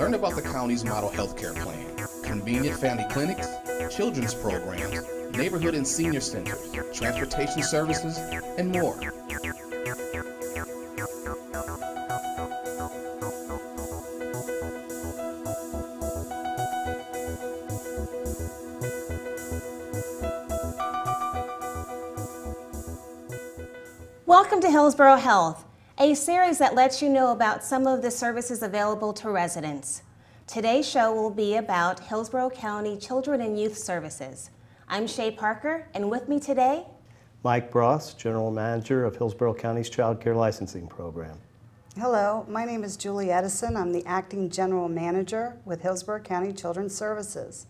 Learn about the county's model healthcare plan, convenient family clinics, children's programs, neighborhood and senior centers, transportation services, and more. Welcome to Hillsborough Health, a series that lets you know about some of the services available to residents. Today's show will be about Hillsborough County Children and Youth Services. I'm Shay Parker, and with me today, Mike Bross, General Manager of Hillsborough County's Child Care Licensing Program. Hello, my name is Julie Edison. I'm the Acting General Manager with Hillsborough County Children's Services.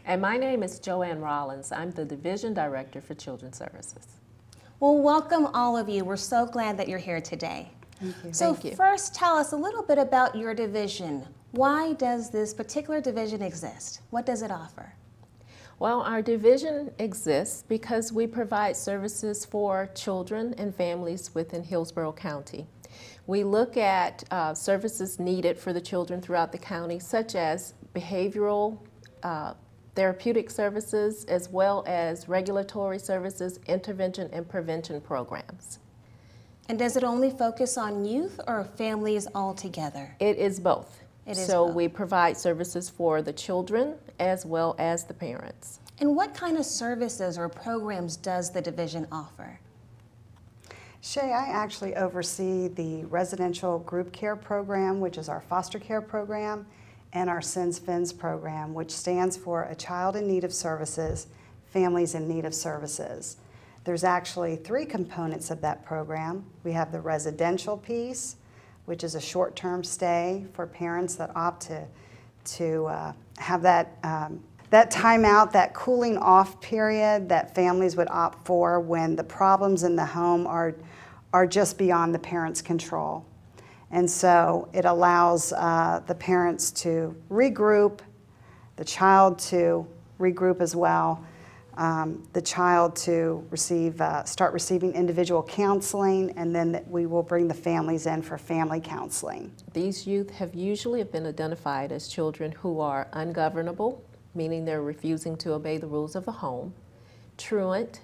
And my name is Joanne Rollins. I'm the Division Director for Children's Services. well, welcome all of you. We're so glad that you're here today. Thank you. So Thank you. first, tell us a little bit about your division. Why does this particular division exist? What does it offer? Well, our division exists because we provide services for children and families within Hillsborough County. We look at services needed for the children throughout the county, such as behavioral, therapeutic services, as well as regulatory services, intervention and prevention programs. And does it only focus on youth or families altogether? It is both. It is so both. we provide services for the children as well as the parents. And what kind of services or programs does the division offer? Shay, I actually oversee the residential group care program, which is our foster care program, and our SINS-FINS program, which stands for A Child in Need of Services, Families in Need of Services. There's actually 3 components of that program. We have the residential piece, which is a short-term stay for parents that opt to have that time out, that cooling off period that families would opt for when the problems in the home are just beyond the parent's control. And so it allows the parents to regroup, the child to regroup as well, the child to start receiving individual counseling, and then we will bring the families in for family counseling. These youth have usually been identified as children who are ungovernable, meaning they're refusing to obey the rules of the home, truant,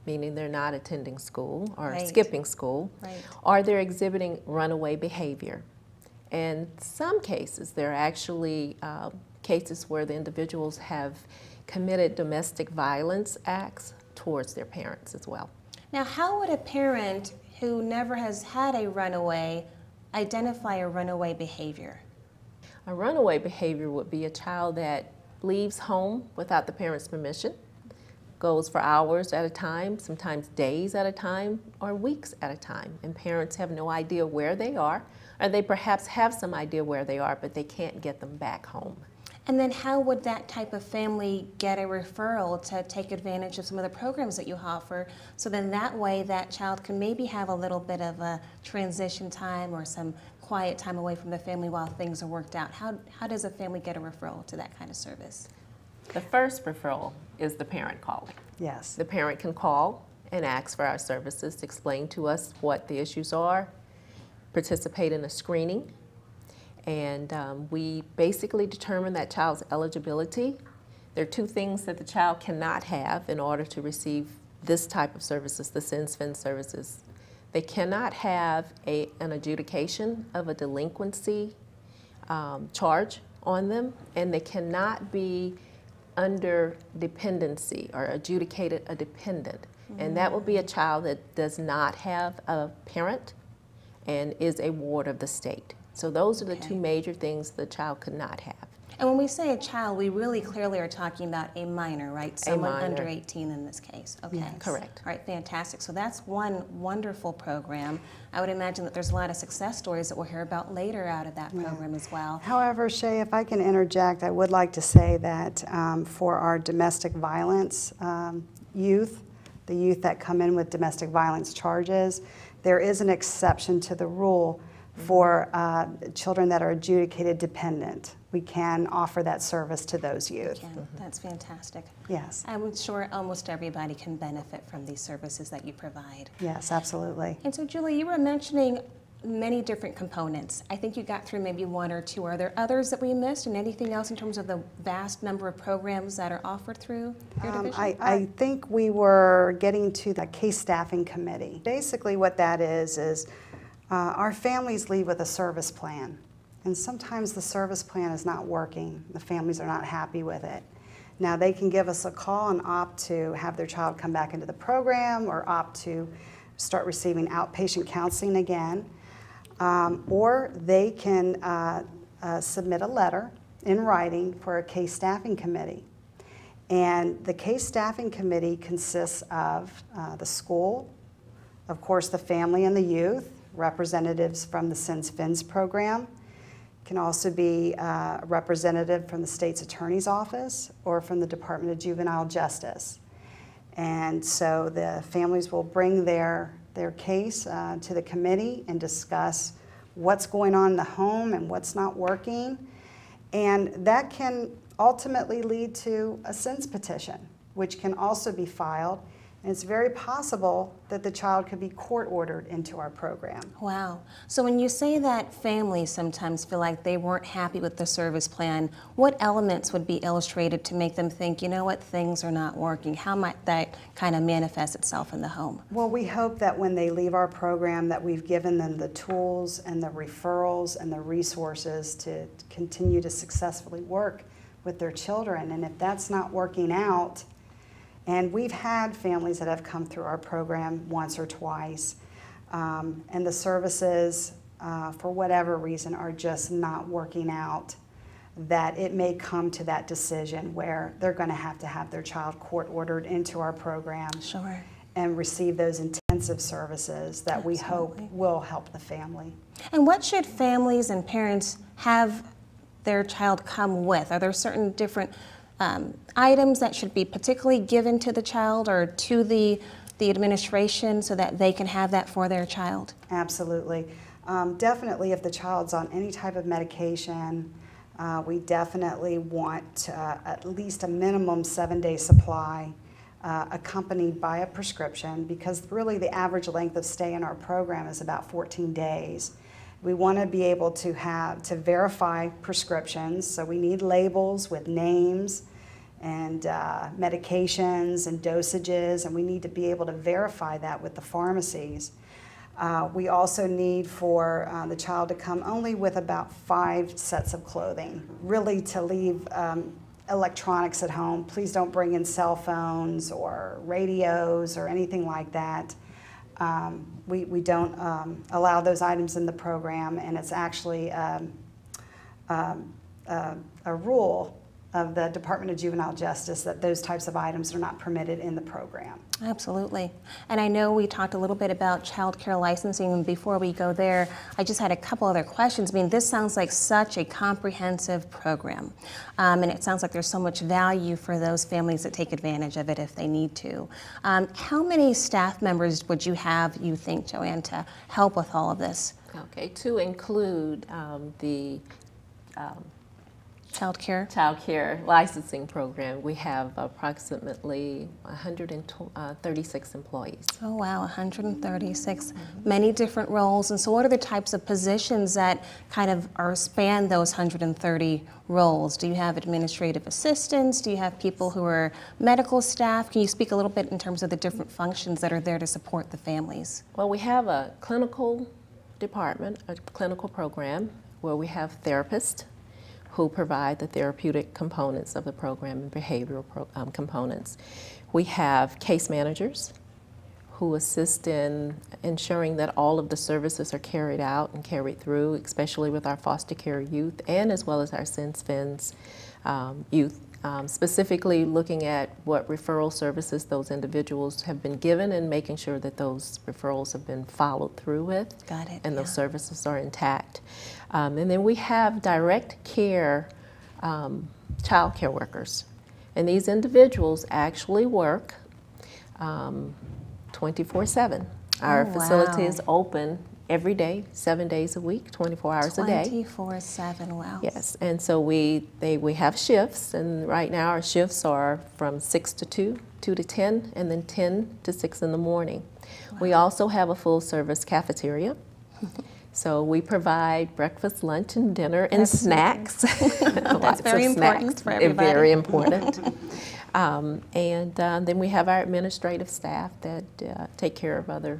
meaning they're not attending school or Right. skipping school, Right. or they're exhibiting runaway behavior. In some cases, there are actually cases where the individuals have committed domestic violence acts towards their parents as well. Now, how would a parent who never has had a runaway identify a runaway behavior? A runaway behavior would be a child that leaves home without the parent's permission, goes for hours at a time, sometimes days at a time, or weeks at a time, and parents have no idea where they are, or they perhaps have some idea where they are, but they can't get them back home. And then how would that type of family get a referral to take advantage of some of the programs that you offer, so then that way that child can maybe have a little bit of a transition time or some quiet time away from the family while things are worked out? How does a family get a referral to that kind of service? The first referral is the parent calling. Yes. The parent can call and ask for our services, to explain to us what the issues are, participate in a screening, and we basically determine that child's eligibility. There are 2 things that the child cannot have in order to receive this type of services, the SINS-FINS services. They cannot have an adjudication of a delinquency charge on them, and they cannot be under dependency or adjudicated a dependent. And that will be a child that does not have a parent and is a ward of the state. So those are the 2 major things the child could not have. And when we say a child, we really clearly are talking about a minor, right? Someone minor. under 18 in this case. Okay. Yes. Correct. All right, fantastic. So that's one wonderful program. I would imagine that there's a lot of success stories that we'll hear about later out of that program as well. However, Shay, if I can interject, I would like to say that for our domestic violence youth, the youth that come in with domestic violence charges, there is an exception to the rule for children that are adjudicated dependent. We can offer that service to those youth. Again, that's fantastic. Yes. I'm sure almost everybody can benefit from these services that you provide. Yes, absolutely. And so, Julie, you were mentioning many different components. I think you got through maybe one or two. Are there others that we missed, and anything else in terms of the vast number of programs that are offered through your division? I think we were getting to the case staffing committee. Basically what that is our families leave with a service plan. And sometimes the service plan is not working. The families are not happy with it. Now they can give us a call and opt to have their child come back into the program or opt to start receiving outpatient counseling again. Or they can submit a letter in writing for a case staffing committee. And the case staffing committee consists of the school, of course the family and the youth, representatives from the SINS-FINS program, can also be a representative from the state's attorney's office or from the Department of Juvenile Justice. And so the families will bring their case to the committee and discuss what's going on in the home and what's not working. And that can ultimately lead to a SINS petition, which can also be filed. And it's very possible that the child could be court ordered into our program. Wow. So when you say that families sometimes feel like they weren't happy with the service plan, what elements would be illustrated to make them think, you know what, things are not working? How might that kind of manifest itself in the home? Well, we hope that when they leave our program that we've given them the tools and the referrals and the resources to continue to successfully work with their children. And if that's not working out, and we've had families that have come through our program once or twice, and the services, for whatever reason, are just not working out, that it may come to that decision where they're going to have their child court ordered into our program. Sure. And receive those intensive services that we hope will help the family. And what should families and parents have their child come with? Are there certain different items that should be particularly given to the child or to the administration so that they can have that for their child? Absolutely. Definitely if the child's on any type of medication, we definitely want at least a minimum 7-day supply accompanied by a prescription, because really the average length of stay in our program is about 14 days. We want to be able to verify prescriptions, so we need labels with names and medications and dosages, and we need to be able to verify that with the pharmacies. We also need for the child to come only with about 5 sets of clothing, really to leave electronics at home. Please don't bring in cell phones or radios or anything like that. We don't allow those items in the program, and it's actually a rule of the Department of Juvenile Justice that those types of items are not permitted in the program. Absolutely. And I know we talked a little bit about child care licensing, and before we go there, I just had a couple other questions. I mean, this sounds like such a comprehensive program, and it sounds like there's so much value for those families that take advantage of it if they need to. How many staff members would you have, you think, Joanne, to help with all of this? Okay, to include the Child care licensing program, we have approximately 136 employees. Oh wow, 136, many different roles. And so what are the types of positions that kind of span those 130 roles? Do you have administrative assistants? Do you have people who are medical staff? Can you speak a little bit in terms of the different functions that are there to support the families? Well, we have a clinical department, a clinical program where we have therapists who provide the therapeutic components of the program and behavioral components. We have case managers who assist in ensuring that all of the services are carried out and carried through, especially with our foster care youth and as well as our SINS-FINS youth, specifically looking at what referral services those individuals have been given and making sure that those referrals have been followed through with. Got it, and those services are intact. And then we have direct care child care workers. And these individuals actually work 24/7. Our facility is open every day, 7 days a week, 24 hours a day. 24/7, wow. Yes, and so we have shifts, and right now our shifts are from 6 to 2, 2 to 10, and then 10 to 6 in the morning. Wow. We also have a full service cafeteria. So we provide breakfast, lunch, and dinner, and That's snacks. That's very important for everybody. Very important. Then we have our administrative staff that take care of other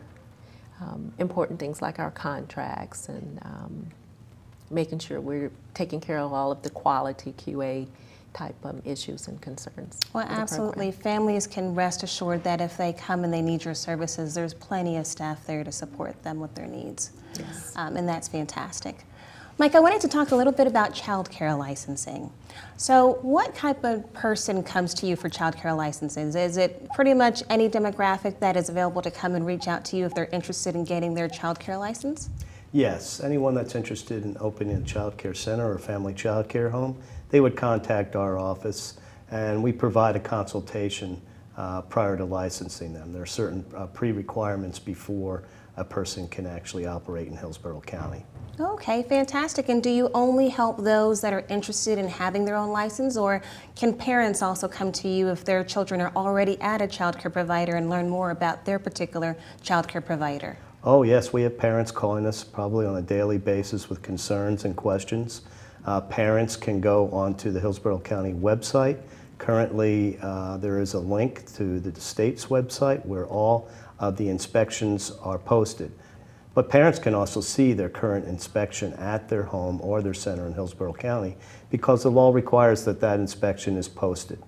important things like our contracts and making sure we're taking care of all of the quality QA type issues and concerns. Well, absolutely. Families can rest assured that if they come and they need your services, there's plenty of staff there to support them with their needs. Yes. And that's fantastic. Mike, I wanted to talk a little bit about child care licensing. So what type of person comes to you for child care licensing? Is it pretty much any demographic that is available to come and reach out to you if they're interested in getting their child care license? Yes, anyone that's interested in opening a child care center or family child care home, they would contact our office, and we provide a consultation prior to licensing them. There are certain pre-requirements before a person can actually operate in Hillsborough County. Okay, fantastic. And do you only help those that are interested in having their own license, or can parents also come to you if their children are already at a child care provider and learn more about their particular child care provider? Oh yes, we have parents calling us probably on a daily basis with concerns and questions. Parents can go onto the Hillsborough County website. Currently, there is a link to the state's website where all of the inspections are posted. But parents can also see their current inspection at their home or their center in Hillsborough County because the law requires that that inspection is posted.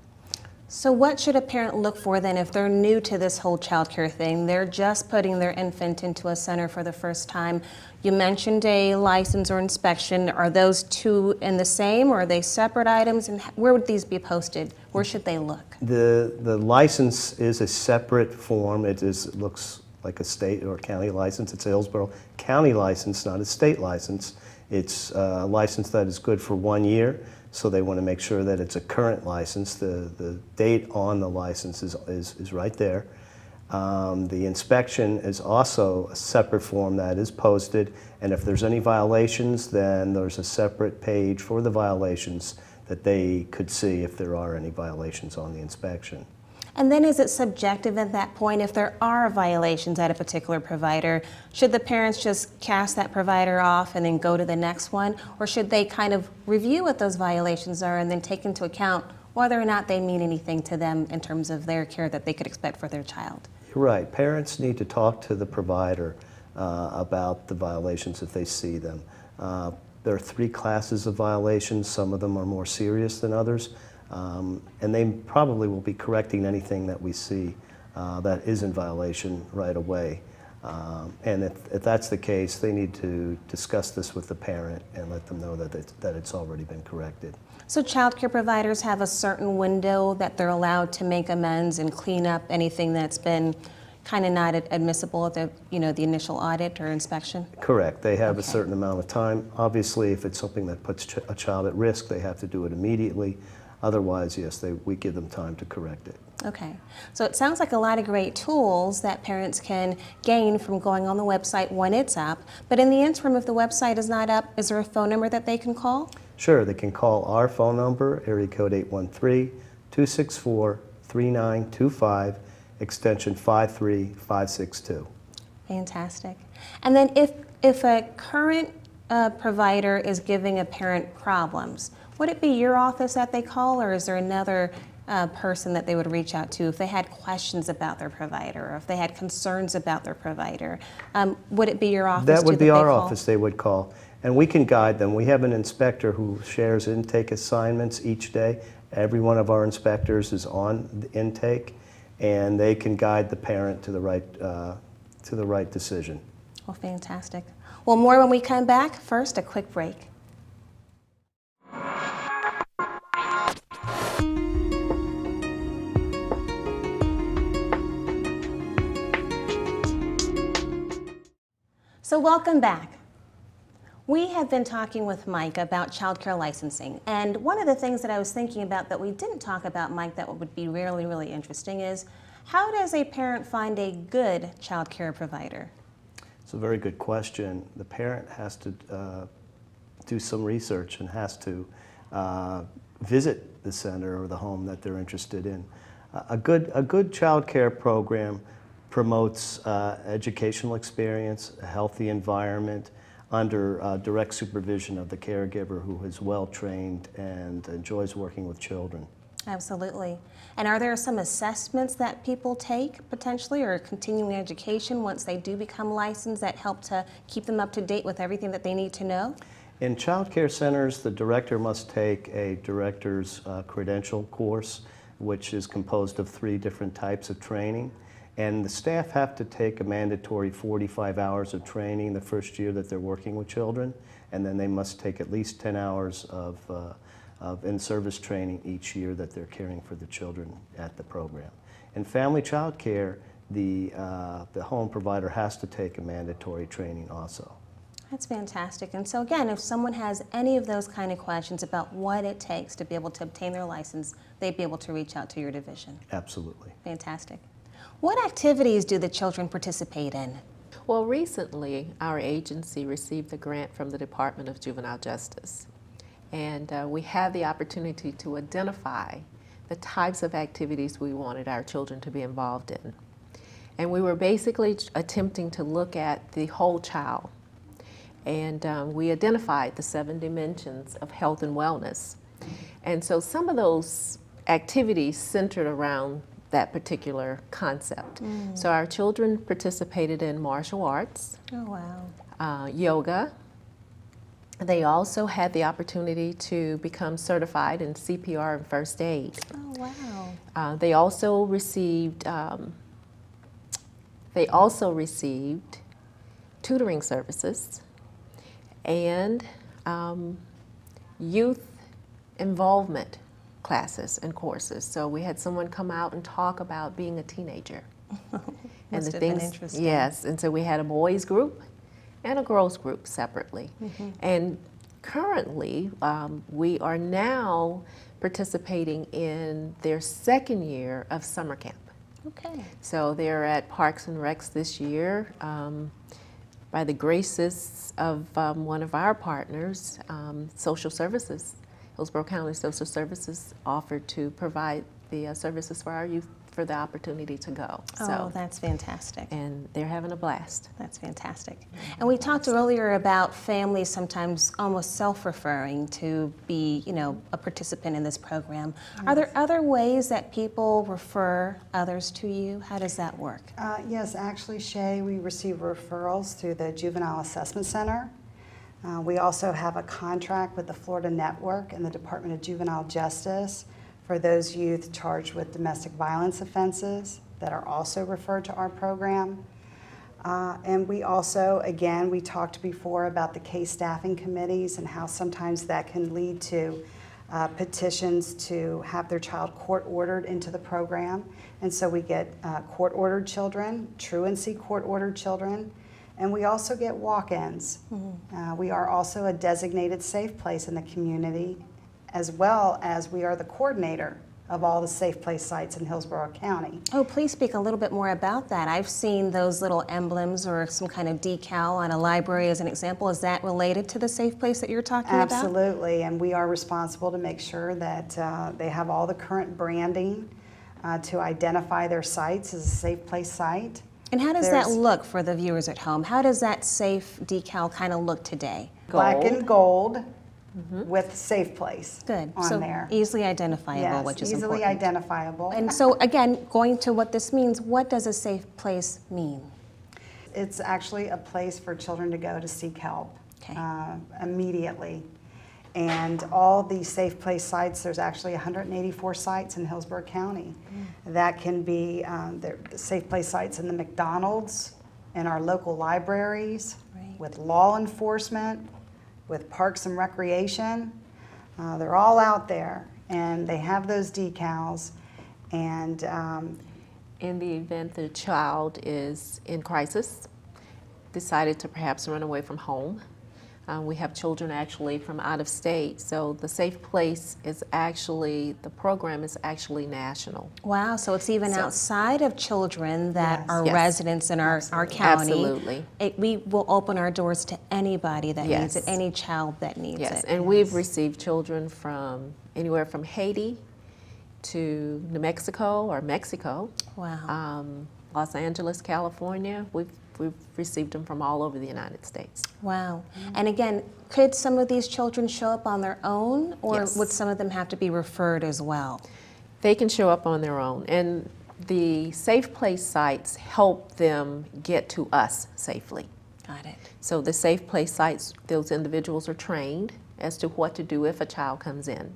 So what should a parent look for then if they're new to this whole child care thing? They're just putting their infant into a center for the first time. You mentioned a license or inspection. Are those two in the same, or are they separate items? And where would these be posted? Where should they look? The license is a separate form. It looks like a state or county license. It's a Hillsborough County license, not a state license. It's a license that is good for 1 year. So they want to make sure that it's a current license. The date on the license is right there. The inspection is also a separate form that is posted, and if there's any violations, then there's a separate page for the violations that they could see if there are any violations on the inspection. And then is it subjective at that point if there are violations at a particular provider? Should the parents just cast that provider off and then go to the next one? Or should they kind of review what those violations are and then take into account whether or not they mean anything to them in terms of their care that they could expect for their child? You're right. Parents need to talk to the provider about the violations if they see them. There are 3 classes of violations. Some of them are more serious than others. And they probably will be correcting anything that we see that is in violation right away. And if that's the case, they need to discuss this with the parent and let them know that it's already been corrected. So child care providers have a certain window that they're allowed to make amends and clean up anything that's been kind of not admissible at the initial audit or inspection? Correct. They have Okay. a certain amount of time. Obviously, if it's something that puts a child at risk, they have to do it immediately. Otherwise, yes, we give them time to correct it. Okay, so it sounds like a lot of great tools that parents can gain from going on the website when it's up, but in the interim, if the website is not up, is there a phone number that they can call? Sure, they can call our phone number, area code 813-264-3925, extension 53562. Fantastic. And then if a current provider is giving a parent problems, would it be your office that they call, or is there another person that they would reach out to if they had questions about their provider, or if they had concerns about their provider? Would it be your office? That would be our call? office they would call, and we can guide them. We have an inspector who shares intake assignments each day. Every one of our inspectors is on the intake, and they can guide the parent to the right decision. Well, fantastic. Well, more when we come back. First, a quick break. So welcome back. We have been talking with Mike about child care licensing, and one of the things that I was thinking about that we didn't talk about, Mike, that would be really, really interesting is how does a parent find a good child care provider? It's a very good question. The parent has to do some research and has to visit the center or the home that they're interested in. A good child care program promotes educational experience, a healthy environment, under direct supervision of the caregiver who is well-trained and enjoys working with children. Absolutely. And are there some assessments that people take potentially, or continuing education once they do become licensed that help to keep them up to date with everything that they need to know? In child care centers, the director must take a director's credential course, which is composed of 3 different types of training. And the staff have to take a mandatory 45 hours of training the first year that they're working with children, and then they must take at least 10 hours of in-service training each year that they're caring for the children at the program. In family child care, the home provider has to take a mandatory training also. That's fantastic. And so again, if someone has any of those kind of questions about what it takes to be able to obtain their license, they'd be able to reach out to your division. Absolutely. Fantastic. What activities do the children participate in? Well, recently our agency received a grant from the Department of Juvenile Justice. And we had the opportunity to identify the types of activities we wanted our children to be involved in. And we were basically attempting to look at the whole child. And we identified the 7 dimensions of health and wellness. And so some of those activities centered around that particular concept. So our children participated in martial arts, Oh, wow. yoga. They also had the opportunity to become certified in CPR and first aid. Oh, wow. They also received tutoring services and youth involvement classes and courses. So we had someone come out and talk about being a teenager. Must have been interesting. Yes, and so we had a boys group and a girls group separately. And currently, we are now participating in their 2nd year of summer camp. Okay. So they're at Parks and Recs this year. By the graces of one of our partners, Social Services, Hillsborough County Social Services offered to provide the services for our youth for the opportunity to go. Oh, that's fantastic. And they're having a blast. That's fantastic. And we talked earlier about families sometimes almost self-referring to be, you know, a participant in this program. Yes. Are there other ways that people refer others to you? How does that work? Yes, actually, Shay, we receive referrals through the Juvenile Assessment Center. We also have a contract with the Florida Network and the Department of Juvenile Justice for those youth charged with domestic violence offenses that are also referred to our program. And we also, again, we talked before about the case staffing committees and how sometimes that can lead to petitions to have their child court-ordered into the program. And so we get court-ordered children, truancy court-ordered children, and we also get walk-ins. We are also a designated safe place in the community, as well as we are the coordinator of all the safe place sites in Hillsborough County. Oh, please speak a little bit more about that. I've seen those little emblems or some kind of decal on a library as an example. Is that related to the safe place that you're talking about? Absolutely, and we are responsible to make sure that they have all the current branding to identify their sites as a safe place site. And how does that look for the viewers at home? How does that safe decal kind of look today? Black and gold. With safe place Good. on so there. Easily identifiable, Yes, which is easily important. identifiable. And so again, going to what this means, what does a safe place mean? It's actually a place for children to go to seek help immediately. And all these safe place sites, there's actually 184 sites in Hillsborough County. That can be the safe place sites in the McDonald's, in our local libraries, with law enforcement, with Parks and Recreation. They're all out there, and they have those decals. And in the event the child is in crisis, decided to perhaps run away from home, we have children actually from out of state, so the safe place is actually, the program is actually national. Wow, so it's even outside of children that are residents in our county. Absolutely. We will open our doors to anybody that needs it, any child that needs it. Yes, and we've received children from anywhere from Haiti to New Mexico or Mexico. Wow. Los Angeles, California. We've received them from all over the United States. Wow. And again, could some of these children show up on their own, or Yes. would some of them have to be referred as well? They can show up on their own, and the Safe Place sites help them get to us safely. Got it. So the Safe Place sites, those individuals are trained as to what to do if a child comes in.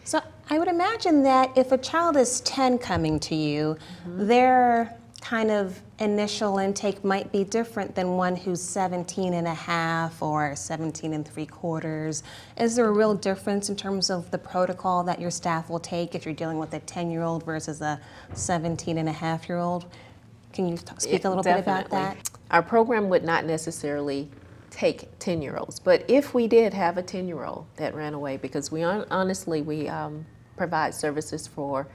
So I would imagine that if a child is 10 coming to you, their kind of initial intake might be different than one who's 17 and a half or 17 and 3/4. Is there a real difference in terms of the protocol that your staff will take if you're dealing with a 10-year-old versus a 17 and a half-year-old? Can you speak a little bit about that? Our program would not necessarily take 10-year-olds, but if we did have a 10-year-old that ran away, because we honestly provide services for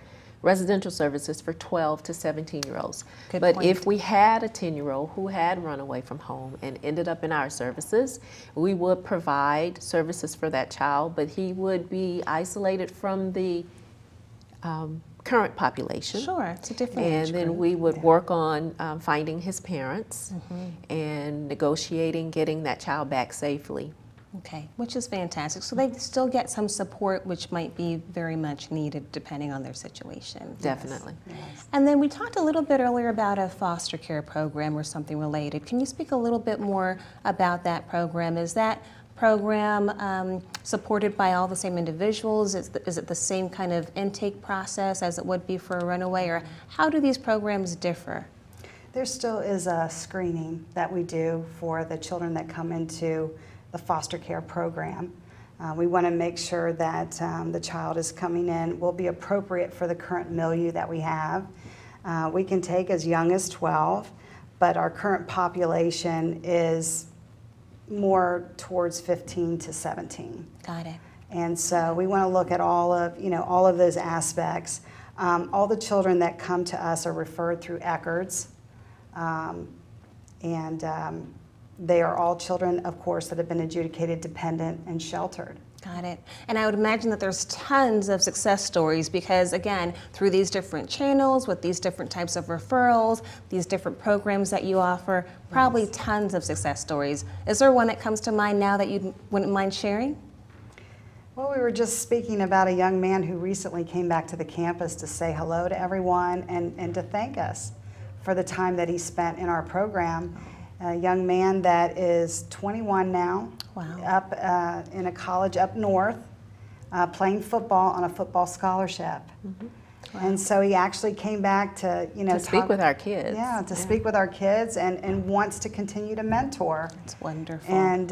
residential services for 12 to 17-year-olds. But point. if we had a 10-year-old who had run away from home and ended up in our services, we would provide services for that child, but he would be isolated from the current population. Sure, it's a different And age then group. we would work on finding his parents and negotiating getting that child back safely. Okay, which is fantastic. So they still get some support, which might be very much needed depending on their situation. Definitely. And then we talked a little bit earlier about a foster care program or something related. Can you speak a little bit more about that program? Is that program supported by all the same individuals? Is it the same kind of intake process as it would be for a runaway, or how do these programs differ? There still is a screening that we do for the children that come into the foster care program. We want to make sure that the child is coming in will be appropriate for the current milieu that we have. We can take as young as 12, but our current population is more towards 15 to 17. Got it. And so we want to look at all of those aspects. All the children that come to us are referred through ECHRDS, and they are all children, of course, that have been adjudicated dependent and sheltered. Got it. And I would imagine that there's tons of success stories because, again, through these different channels, with these different types of referrals, these different programs that you offer, probably tons of success stories. Is there one that comes to mind now that you wouldn't mind sharing? Well, we were just speaking about a young man who recently came back to the campus to say hello to everyone and to thank us for the time that he spent in our program. A young man that is 21 now, Wow. up in a college up north, playing football on a football scholarship. And so he actually came back to, To speak with our kids. Yeah, to speak with our kids and wants to continue to mentor. It's wonderful. And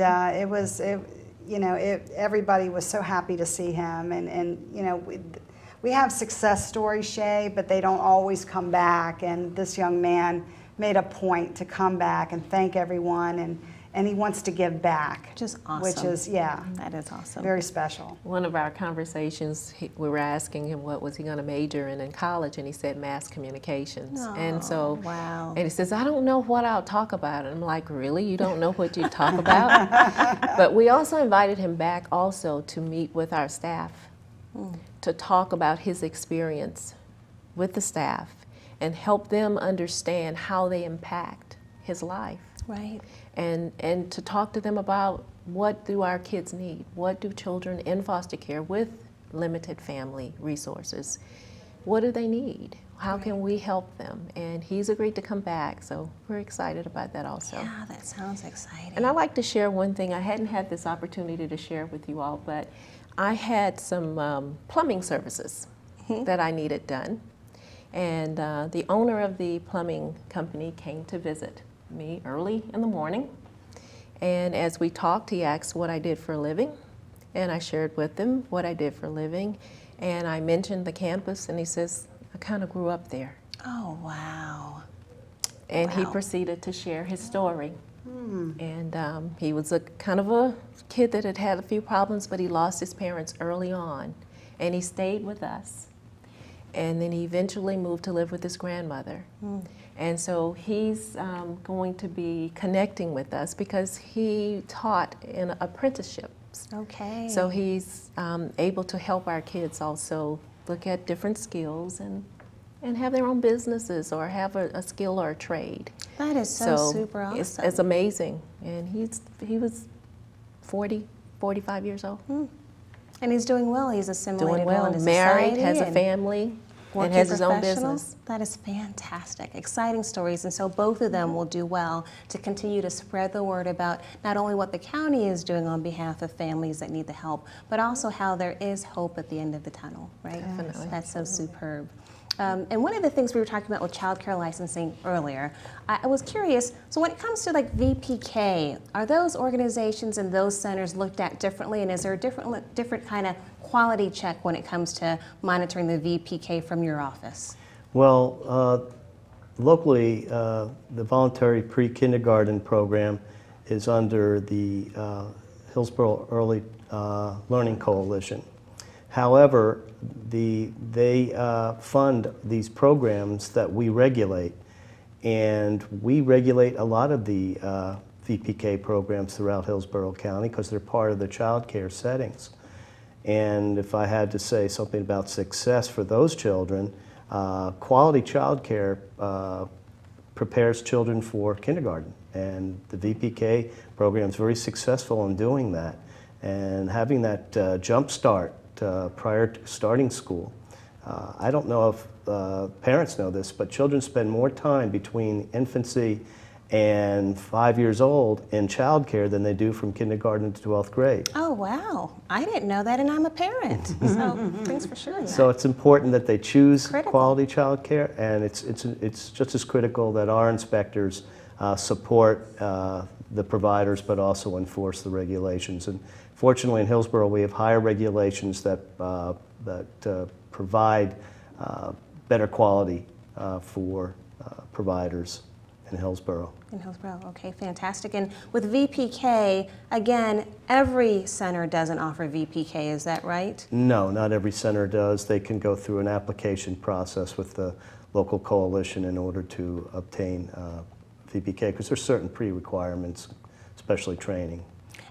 everybody was so happy to see him. And we have success stories, Shay, but they don't always come back. And this young man made a point to come back and thank everyone, and he wants to give back. Which is awesome. Which is, That is awesome. very special. One of our conversations, we were asking him what was he going to major in college, and he said mass communications. And so, wow. and he says, I don't know what I'll talk about. And I'm like, really? You don't know what you talk about? But we also invited him back also to meet with our staff, to talk about his experience with the staff and help them understand how they impact his life. Right. And to talk to them about what do our kids need? What do children in foster care with limited family resources, what do they need? How can we help them? And he's agreed to come back, so we're excited about that also. Yeah, that sounds exciting. And I'd like to share one thing. I hadn't had this opportunity to share with you all, but I had some plumbing services that I needed done. And the owner of the plumbing company came to visit me early in the morning. And as we talked, he asked what I did for a living. And I shared with him what I did for a living. And I mentioned the campus, and he says, I kind of grew up there. Oh, wow. And he Wow. proceeded to share his story. And he was a kind of a kid that had had a few problems, but he lost his parents early on. And he stayed with us. And then he eventually moved to live with his grandmother. And so he's going to be connecting with us because he taught in apprenticeships. Okay. So he's able to help our kids also look at different skills and and have their own businesses or have a skill or a trade. That is so super awesome. It's amazing. And he was 40, 45 years old. And he's doing well. He's assimilated Doing well, into married, society has a and family, and working has his own professional. business. That is fantastic. Exciting stories. And so both of them will do well to continue to spread the word about not only what the county is doing on behalf of families that need the help, but also how there is hope at the end of the tunnel, right? Definitely. That's so superb. And one of the things we were talking about with child care licensing earlier, I was curious, so when it comes to like VPK, are those organizations and those centers looked at differently, and is there a different kind of quality check when it comes to monitoring the VPK from your office? Well, locally, the voluntary pre-kindergarten program is under the Hillsborough Early Learning Coalition. However, they fund these programs that we regulate, and we regulate a lot of the VPK programs throughout Hillsborough County because they're part of the child care settings. And if I had to say something about success for those children, quality child care prepares children for kindergarten, and the VPK program is very successful in doing that. And having that jump start prior to starting school. I don't know if parents know this, but children spend more time between infancy and 5 years old in childcare than they do from kindergarten to 12th grade. Oh, wow. I didn't know that, and I'm a parent. So thanks for sharing that. So it's important that they choose Critical. quality childcare, and it's just as critical that our inspectors support the providers, but also enforce the regulations. And fortunately, in Hillsborough, we have higher regulations that provide better quality for providers in Hillsborough. In Hillsborough, okay, fantastic. And with VPK, again, every center doesn't offer VPK, is that right? No, not every center does. They can go through an application process with the local coalition in order to obtain VPK, because there's certain pre-requirements, especially training.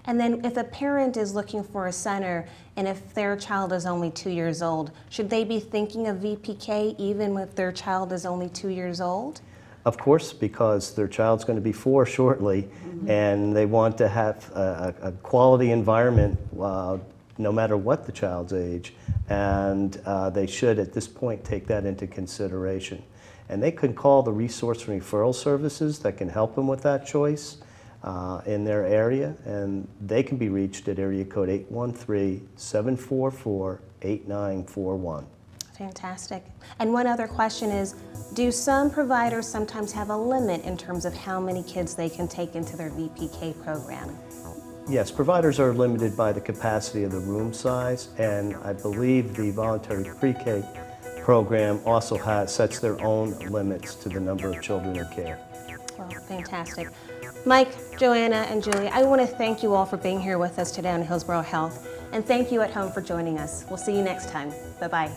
And then if a parent is looking for a center, and if their child is only 2 years old, should they be thinking of VPK even if their child is only 2 years old? Of course, because their child's going to be 4 shortly, and they want to have a quality environment no matter what the child's age, and they should at this point take that into consideration. And they can call the resource and referral services that can help them with that choice in their area, and they can be reached at area code 813-744-8941. Fantastic. And one other question is, do some providers sometimes have a limit in terms of how many kids they can take into their VPK program? Yes, providers are limited by the capacity of the room size, and I believe the voluntary pre-K program also sets their own limits to the number of children in care. Well, fantastic. Mike, Joanna, and Julie, I want to thank you all for being here with us today on Hillsborough Health, and thank you at home for joining us. We'll see you next time. Bye-bye.